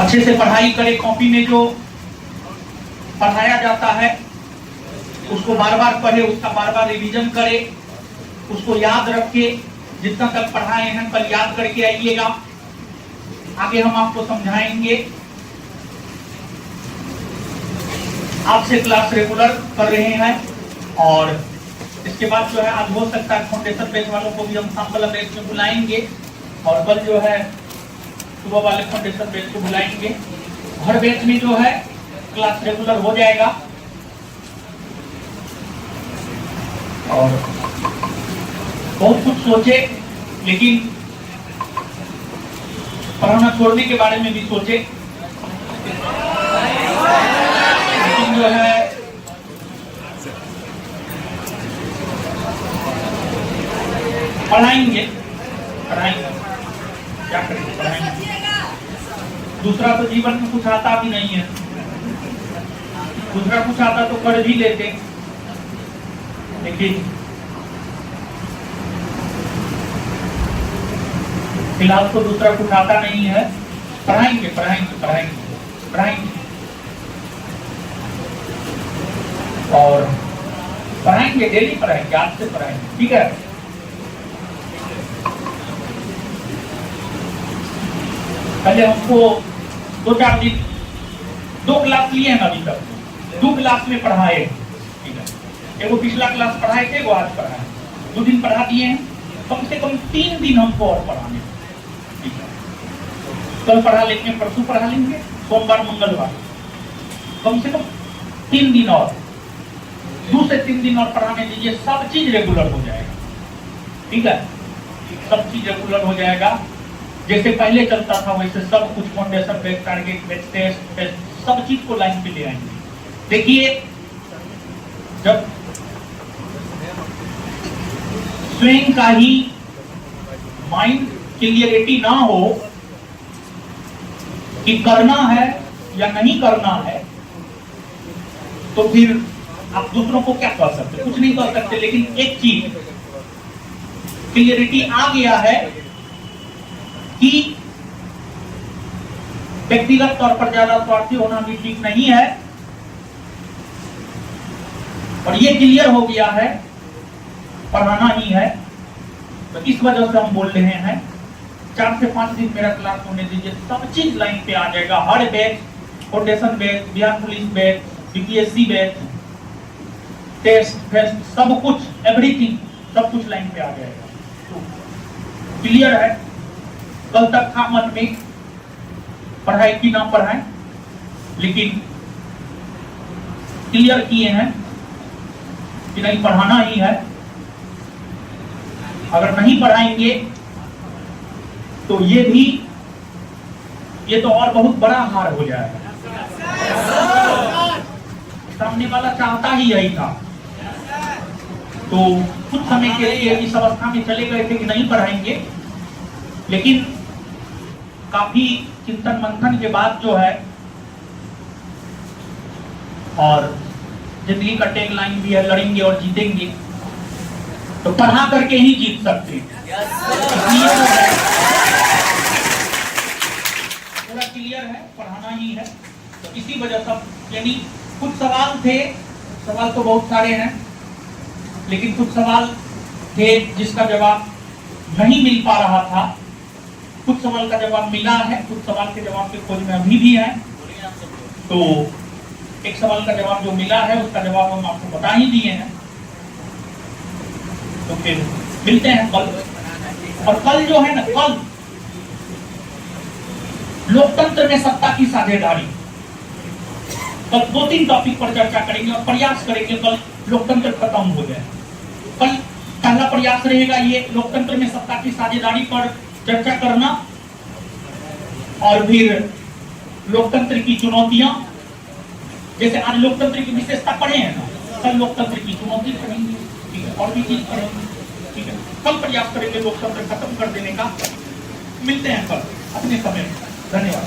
अच्छे से पढ़ाई करें, कॉपी में जो पढ़ाया जाता है उसको बार बार पढ़े, उसका बार बार रिवीजन करे, उसको याद रखे, जितना तक पढ़ाए हैं कल याद करके आइएगा, आगे हम आपको समझाएंगे। आपसे क्लास रेगुलर कर रहे हैं और इसके बाद जो है आज हो सकता है फाउंडेशन बैच वालों को भी हम सैंपल बैच में बुलाएंगे और कल जो है सुबह वाले फाउंडेशन बैच को बुलाएंगे। हर बैच में जो है क्लास रेगुलर हो जाएगा और बहुत कुछ सोचे, लेकिन पढ़ाना छोड़ने के बारे में भी सोचे, लेकिन जो है पढ़ाएंगे क्या करेंगे, पढ़ाएंगे। दूसरा तो जीवन में कुछ आता भी नहीं है, दूसरा कुछ आता तो कर भी लेते, लेकिन फिलहाल तो दूसरा कुछ आता नहीं है। पढ़ाएंगे पढ़ाएंगे पढ़ाएंगे पढ़ाएंगे और पढ़ाएंगे, डेली पढ़ाएंगे, आज से पढ़ाएंगे, ठीक है। पहले हमको 2-4 दिन 2 क्लास लिए हैं अभी तक, 2 क्लास में पढ़ाए, ठीक है। एगो पिछला क्लास पढ़ाए थे, वो आज पढ़ाए, 2 दिन पढ़ा दिए हैं। कम से कम 3 दिन हमको और पढ़ाने, ठीक है। कल पढ़ा लेंगे, परसों पढ़ा लेंगे, सोमवार मंगलवार, कम से कम 3 दिन और, 2 से 3 दिन और पढ़ाने दीजिए, सब चीज रेगुलर हो जाएगा, ठीक है। सब चीज रेगुलर हो जाएगा, जैसे पहले चलता था वैसे सब कुछ foundation based, target based, test सब चीज को लाइन पे ले आएंगे। देखिए जब स्वयं का ही माइंड क्लियरिटी ना हो कि करना है या नहीं करना है, तो फिर आप दूसरों को क्या कर सकते, कुछ नहीं कर सकते। लेकिन एक चीज क्लियरिटी आ गया है कि व्यक्तिगत तौर पर ज्यादा स्वार्थी होना भी ठीक नहीं है, और ये क्लियर हो गया है पढ़ाना ही है, तो इस वजह से हम बोल रहे हैं 4 से 5 दिन मेरा क्लास होने दीजिए, सब चीज लाइन पे आ जाएगा। हर batch, foundation batch, Bihar police batch, BPSC batch, test fest, सब कुछ, एवरीथिंग, सब कुछ लाइन पे आ जाएगा। तो क्लियर है। कल तक था मन में पढ़ाई की ना पढ़ाएं, लेकिन क्लियर किए हैं कि नहीं पढ़ाना ही है। अगर नहीं पढ़ाएंगे तो ये तो और बहुत बड़ा हार हो जाएगा। सामने वाला चाहता ही यही था, तो कुछ समय के लिए इस अवस्था में चले गए थे कि नहीं पढ़ाएंगे, लेकिन काफी चिंतन मंथन के बाद जो है, और जिंदगी का टैग लाइन भी है, लड़ेंगे और जीतेंगे, तो पढ़ा करके ही जीत सकते हैं। पूरा क्लियर है, पढ़ाना ही है। तो इसी वजह से, यानी कुछ सवाल थे, सवाल तो बहुत सारे हैं, लेकिन कुछ सवाल थे जिसका जवाब नहीं मिल पा रहा था, कुछ सवाल का जवाब मिला है, कुछ सवाल के जवाब की खोज में अभी भी है। तो एक सवाल का जवाब जो मिला है उसका जवाब हम आपको बता ही दिए हैं। तो फिर मिलते हैं कल। और कल जो है ना, कल लोकतंत्र में सत्ता की साझेदारी, कल 2-3 टॉपिक पर चर्चा करेंगे और प्रयास करेंगे कल लोकतंत्र खत्म हो जाए। कल पहला प्रयास रहेगा ये लोकतंत्र में सत्ता की साझेदारी पर चर्चा करना, और फिर लोकतंत्र की चुनौतियां, जैसे आज लोकतंत्र की विशेषता पढ़े हैं ना, कल लोकतंत्र की चुनौती पढ़ेंगे, ठीक है, और भी चीज पढ़ेंगे, ठीक है। कल प्रयास करेंगे लोकतंत्र खत्म कर देने का। मिलते हैं कल अपने समय में। धन्यवाद।